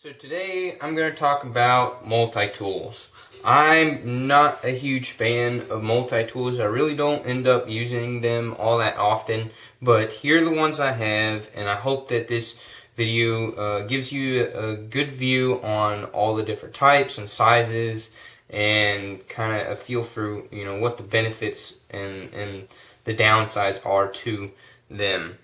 So today I'm going to talk about multi-tools. I'm not a huge fan of multi-tools. I really don't end up using them all that often, but here are the ones I have, and I hope that this video gives you a good view on all the different types and sizes and kind of a feel for what the benefits and the downsides are to them,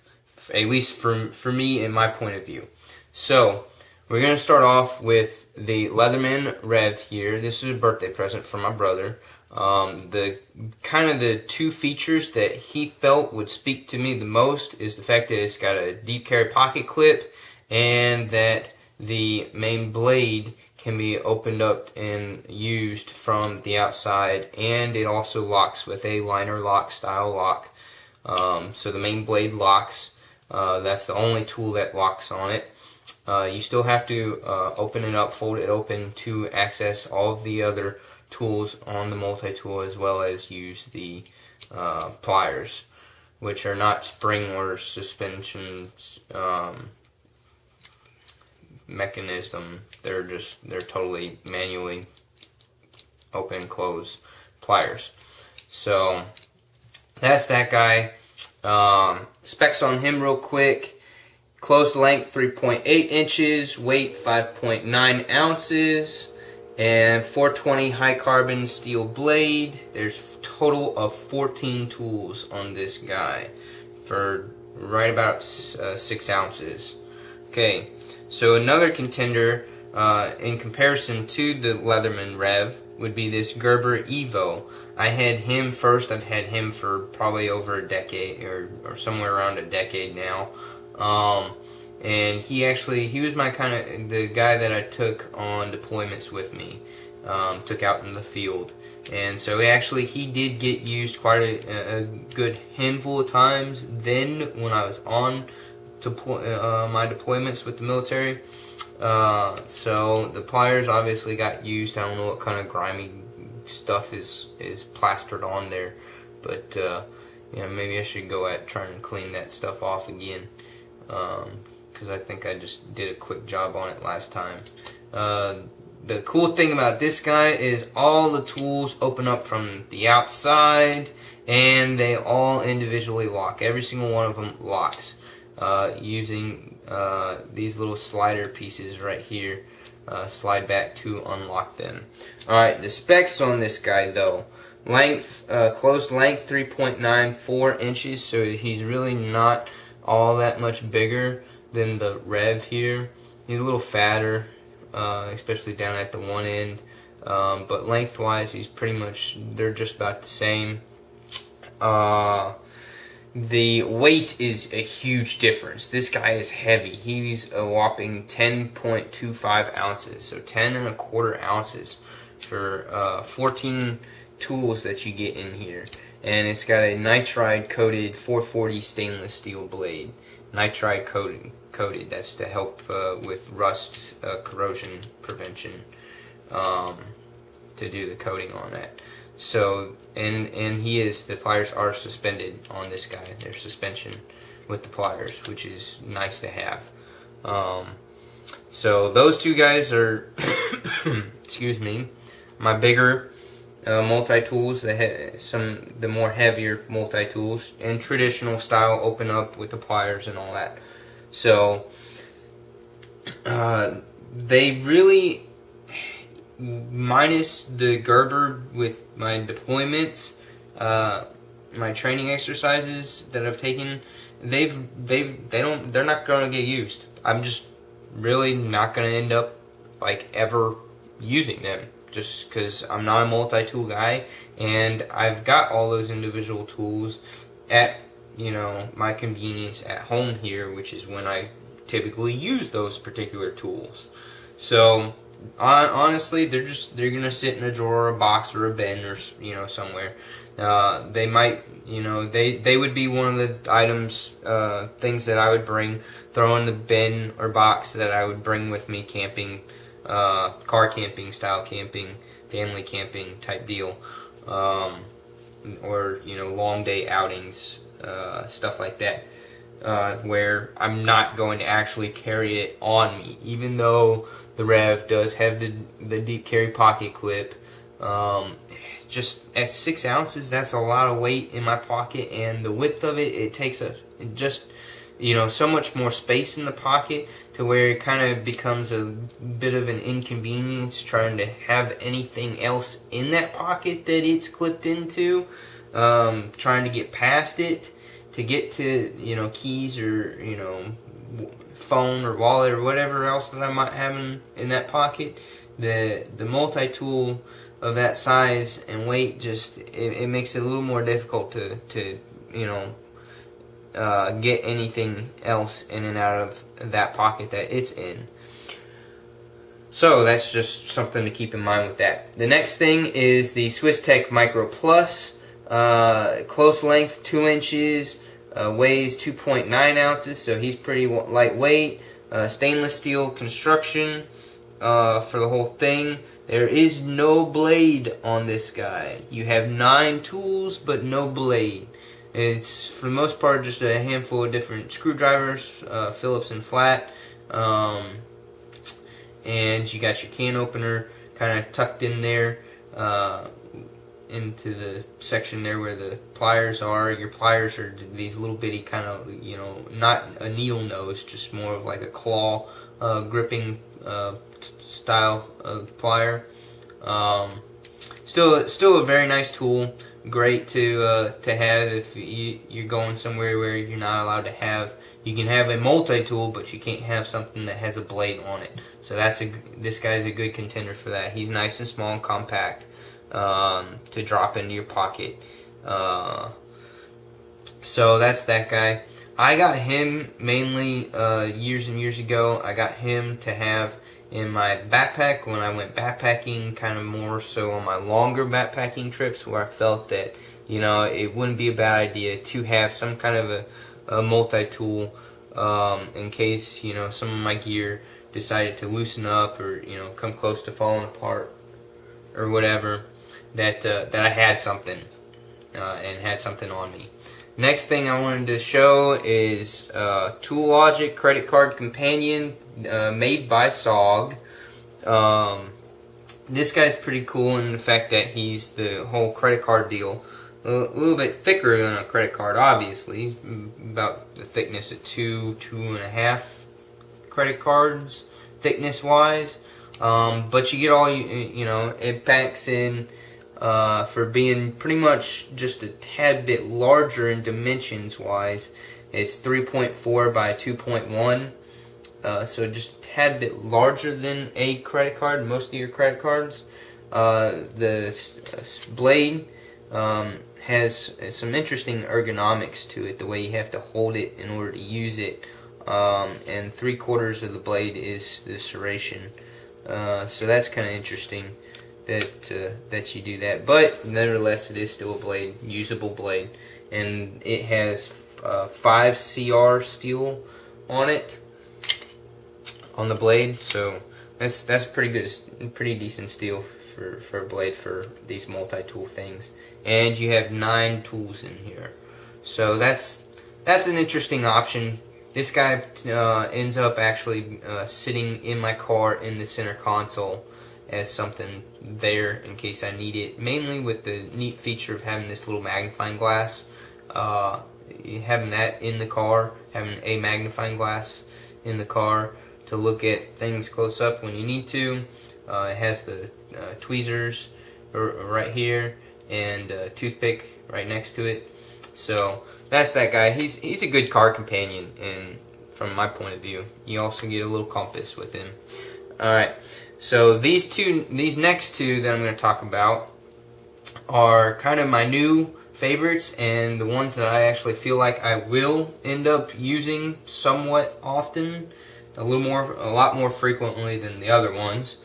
at least for me and my point of view. So we're going to start off with the Leatherman Rev here. This is a birthday present from my brother. The two features that he felt would speak to me the most is the fact that it's got a deep carry pocket clip and that the main blade can be opened up and used from the outside, and it also locks with a liner lock style lock. So the main blade locks. That's the only tool that locks on it. You still have to open it up, fold it open to access all of the other tools on the multi-tool, as well as use the pliers, which are not spring or suspension mechanism. They're totally manually open and close pliers. So that's that guy. Specs on him real quick. Closed length 3.8 inches, weight 5.9 ounces, and 420 high carbon steel blade. There's a total of 14 tools on this guy for right about 6 ounces. Okay, so another contender in comparison to the Leatherman Rev would be this Gerber Evo. I had him first. I've had him for probably over a decade or somewhere around a decade now. And he was my the guy that I took on deployments with me, took out in the field. And so he did get used quite a good handful of times then when I was on my deployments with the military. So the pliers obviously got used. I don't know what kind of grimy stuff is plastered on there, but maybe I should go at trying to clean that stuff off again, because I think I just did a quick job on it last time. The cool thing about this guy is all the tools open up from the outside, and they all individually lock. Every single one of them locks using these little slider pieces right here. Slide back to unlock them. Alright, the specs on this guy though. Length, closed length 3.94 inches, so he's really not all that much bigger than the Rev here. He's a little fatter, especially down at the one end, but lengthwise they're just about the same. The weight is a huge difference. This guy is heavy. He's a whopping 10.25 ounces, so 10.25 ounces for 14 tools that you get in here. And it's got a nitride coated 440 stainless steel blade. Nitride coated. That's to help with rust corrosion prevention, to do the coating on that. So and the pliers are suspended on this guy. They're suspension with the pliers, which is nice to have. So those two guys are excuse me, my bigger multi-tools, the more heavier multi-tools, and traditional style open up with the pliers and all that. So they really, minus the Gerber with my deployments, my training exercises that I've taken, they're not going to get used. I'm just really not going to end up ever using them, just because I'm not a multi-tool guy, and I've got all those individual tools at my convenience at home here, which is when I typically use those particular tools. So honestly, they're gonna sit in a drawer, or a box, or a bin, or somewhere. They might, they would be one of the items, things that I would throw in the bin or box that I would bring with me camping, car camping, style camping, family camping type deal, or long day outings, stuff like that. where I'm not going to actually carry it on me, even though the Rev does have the deep carry pocket clip. Just at 6 ounces, that's a lot of weight in my pocket, and the width of it takes so much more space in the pocket, to where it kind of becomes a bit of an inconvenience trying to have anything else in that pocket that it's clipped into, trying to get past it to get to keys or phone or wallet or whatever else that I might have in that pocket. The multi-tool of that size and weight just it makes it a little more difficult to get anything else in and out of that pocket that it's in. So that's just something to keep in mind with that. The next thing is the SwissTech Micro Plus. Close length 2 inches, weighs 2.9 ounces, so he's pretty lightweight. Stainless steel construction for the whole thing. There is no blade on this guy. You have 9 tools, but no blade. It's for the most part just a handful of different screwdrivers, Phillips and flat, and you got your can opener kind of tucked in there into the section there where the pliers are. Your pliers are these little bitty kind of, not a needle nose, just more of like a claw gripping style of plier. Still a very nice tool. Great to have if you're going somewhere where you're not allowed to have. You can have a multi-tool, but you can't have something that has a blade on it. So this guy's a good contender for that. He's nice and small and compact to drop into your pocket. So that's that guy. I got him mainly years and years ago. I got him to have in my backpack when I went backpacking, kind of more so on my longer backpacking trips, where I felt that it wouldn't be a bad idea to have some kind of a multi-tool in case some of my gear decided to loosen up or come close to falling apart or whatever, that I had something and had something on me. Next thing I wanted to show is Tool Logic Credit Card Companion, made by SOG. This guy's pretty cool in the fact that he's the whole credit card deal. A little bit thicker than a credit card, obviously, about the thickness of 2.5 credit cards, thickness-wise. But you get all, it packs in, for being pretty much just a tad bit larger in dimensions-wise. It's 3.4 by 2.1, so just a tad bit larger than a credit card, most of your credit cards. The blade has some interesting ergonomics to it, the way you have to hold it in order to use it, and 3/4 of the blade is the serration, so that's kind of interesting that you do that. But nevertheless, it is still a blade, usable blade, and it has 5 CR steel on it, on the blade, so that's pretty good, pretty decent steel for a blade for these multi-tool things. And you have 9 tools in here, so that's an interesting option. This guy ends up actually sitting in my car in the center console as something there in case I need it, mainly with the neat feature of having this little magnifying glass. Having that in the car, having a magnifying glass in the car to look at things close up when you need to. It has the tweezers right here and a toothpick right next to it. So that's that guy. He's a good car companion, and from my point of view, you also get a little compass with him. All right. So these next two that I'm going to talk about are kind of my new favorites, and the ones that I actually feel like I will end up using somewhat often, a lot more frequently than the other ones,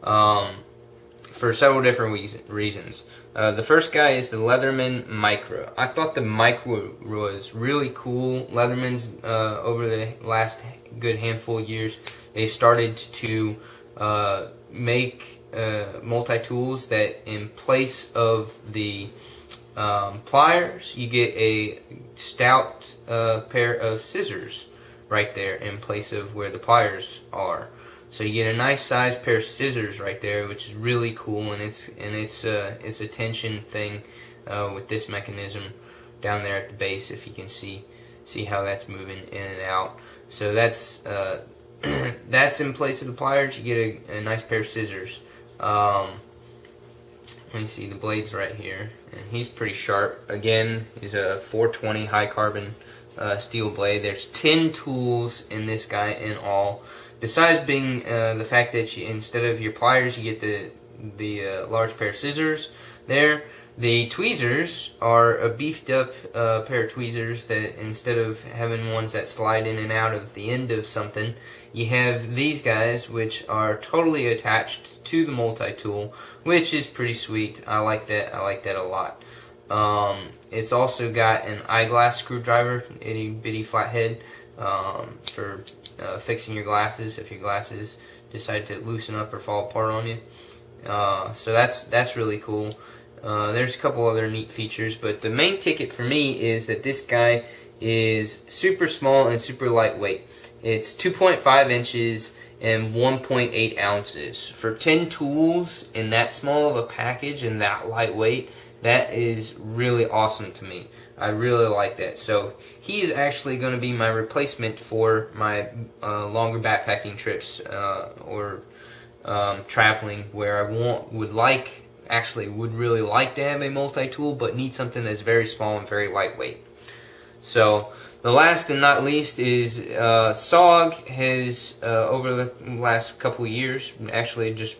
for several different reasons. The first guy is the Leatherman Micra. I thought the Micro was really cool. Leatherman's over the last good handful of years, they've started to make multi-tools that, in place of the pliers, you get a stout pair of scissors right there in place of where the pliers are. So you get a nice sized pair of scissors right there, which is really cool, and it's a tension thing with this mechanism down there at the base. If you can see how that's moving in and out. So that's that's in place of the pliers. You get a nice pair of scissors. Let me see, the blade's right here, and he's pretty sharp. Again, he's a 420 high carbon steel blade. There's 10 tools in this guy in all. Besides being the fact that instead of your pliers, you get the large pair of scissors there. The tweezers are a beefed up pair of tweezers that instead of having ones that slide in and out of the end of something, you have these guys which are totally attached to the multi-tool, which is pretty sweet. I like that. I like that a lot. It's also got an eyeglass screwdriver, itty bitty flathead, for fixing your glasses if your glasses decide to loosen up or fall apart on you. So that's really cool. There's a couple other neat features, but the main ticket for me is that this guy is super small and super lightweight. It's 2.5 inches and 1.8 ounces. For 10 tools in that small of a package and that lightweight, that is really awesome to me. I really like that. So he's actually going to be my replacement for my longer backpacking trips or traveling, where I would really like to have a multi-tool, but need something that's very small and very lightweight. So the last and not least is SOG has over the last couple of years, actually just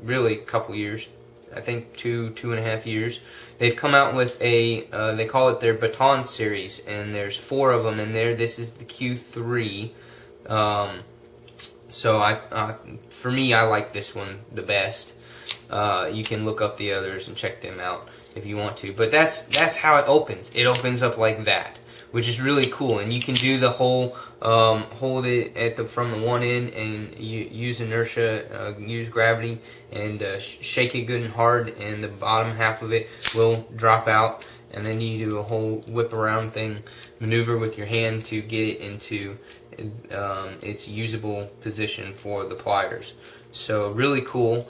really couple years, I think 2.5 years, they've come out with a they call it their Baton series, and there's 4 of them in there. This is the Q3. So for me, I like this one the best. You can look up the others and check them out if you want to, but that's how it opens. It opens up like that, which is really cool, and you can do the whole hold it from the one end and use inertia, use gravity, and shake it good and hard, and the bottom half of it will drop out, and then you do a whole whip around thing, maneuver with your hand to get it into its usable position for the pliers. So really cool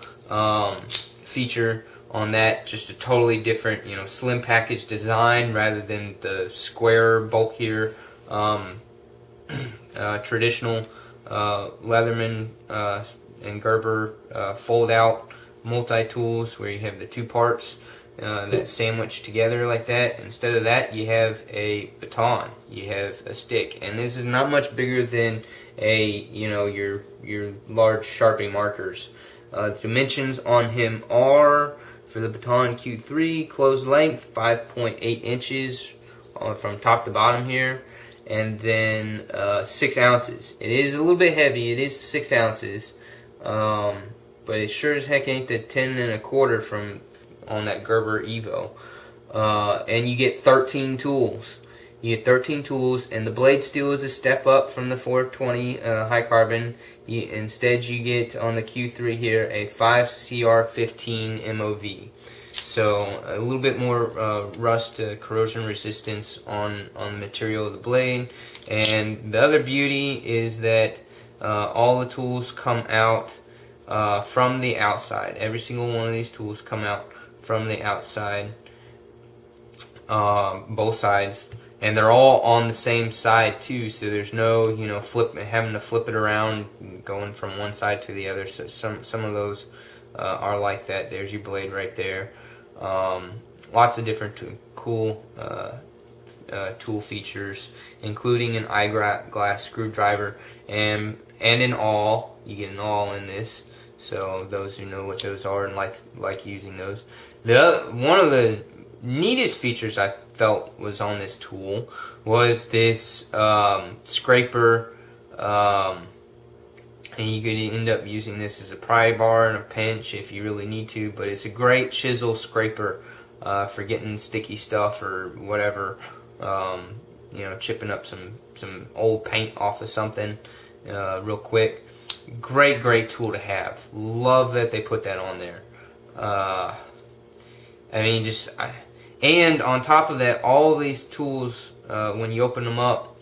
feature on that. Just a totally different, slim package design rather than the square, bulkier, traditional Leatherman and Gerber fold-out multi-tools where you have the 2 parts that sandwich together like that. Instead of that, you have a baton, you have a stick, and this is not much bigger than your large Sharpie markers. The dimensions on him are, for the Baton Q3, closed length 5.8 inches from top to bottom here, and then 6 ounces. It is a little bit heavy. It is 6 ounces, but it sure as heck ain't the 10 1/4 from on that Gerber Evo. And you get 13 tools. You get 13 tools, and the blade steel is a step up from the 420 high carbon. Instead, you get on the Q3 here a 5CR15 MOV. So a little bit more rust corrosion resistance on the material of the blade. And the other beauty is that all the tools come out from the outside. Every single one of these tools come out from the outside, both sides. And they're all on the same side too, so there's no having to flip it around, going from one side to the other. So some of those are like that. There's your blade right there. Lots of different cool tool features, including an eyeglass screwdriver and an awl. You get an awl in this, so those who know what those are and like using those. One of the neatest features I felt was on this tool was this scraper, and you could end up using this as a pry bar and a pinch if you really need to, but it's a great chisel scraper for getting sticky stuff or whatever, chipping up some old paint off of something real quick. Great tool to have. Love that they put that on there. And on top of that, all these tools, when you open them up,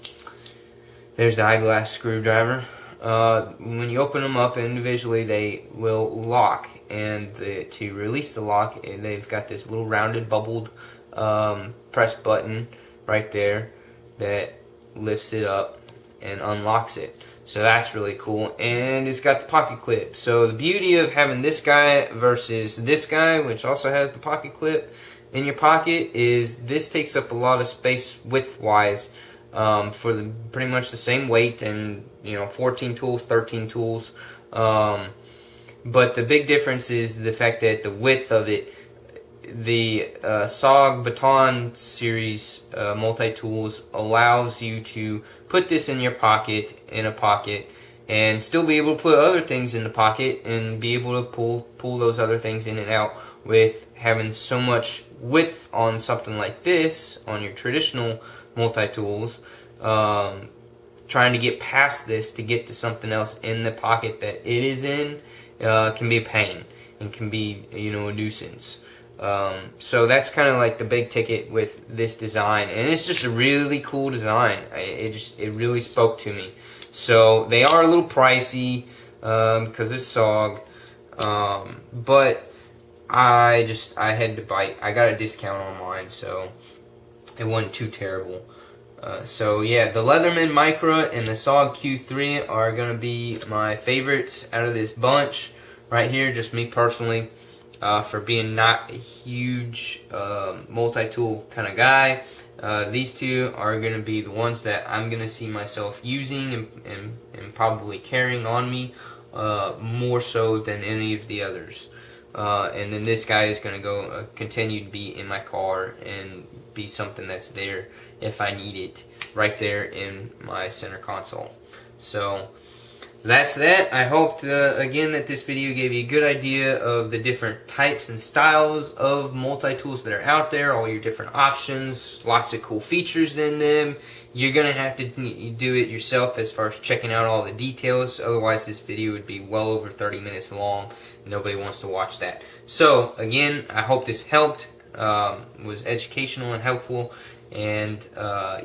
there's the eyeglass screwdriver. When you open them up individually, they will lock, and to release the lock, they've got this little rounded bubbled press button right there that lifts it up and unlocks it. So that's really cool. And it's got the pocket clip. So the beauty of having this guy versus this guy, which also has the pocket clip in your pocket, is this takes up a lot of space width-wise for pretty much the same weight, and 14 tools, 13 tools. But the big difference is the fact that the width of it, the SOG Baton series multi-tools allows you to put this in your pocket, in a pocket, and still be able to put other things in the pocket and be able to pull those other things in and out, with having so much width on something like this, on your traditional multi-tools. Trying to get past this to get to something else in the pocket that it is in can be a pain and can be a nuisance. So that's kind of like the big ticket with this design, and it's just a really cool design. It really spoke to me. So they are a little pricey because it's SOG, but I had to bite. I got a discount on mine, so it wasn't too terrible. So yeah, the Leatherman Micra and the SOG Q3 are going to be my favorites out of this bunch right here, just me personally, for being not a huge multi-tool kind of guy. These two are going to be the ones that I'm going to see myself using and probably carrying on me more so than any of the others. And then this guy is going to continue to be in my car and be something that's there if I need it, right there in my center console. So that's that. I hope again that this video gave you a good idea of the different types and styles of multi-tools that are out there, all your different options, lots of cool features in them. You're going to have to do it yourself as far as checking out all the details, otherwise this video would be well over 30 minutes long. Nobody wants to watch that. So again, I hope this helped, was educational and helpful, and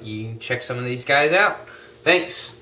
you check some of these guys out. Thanks.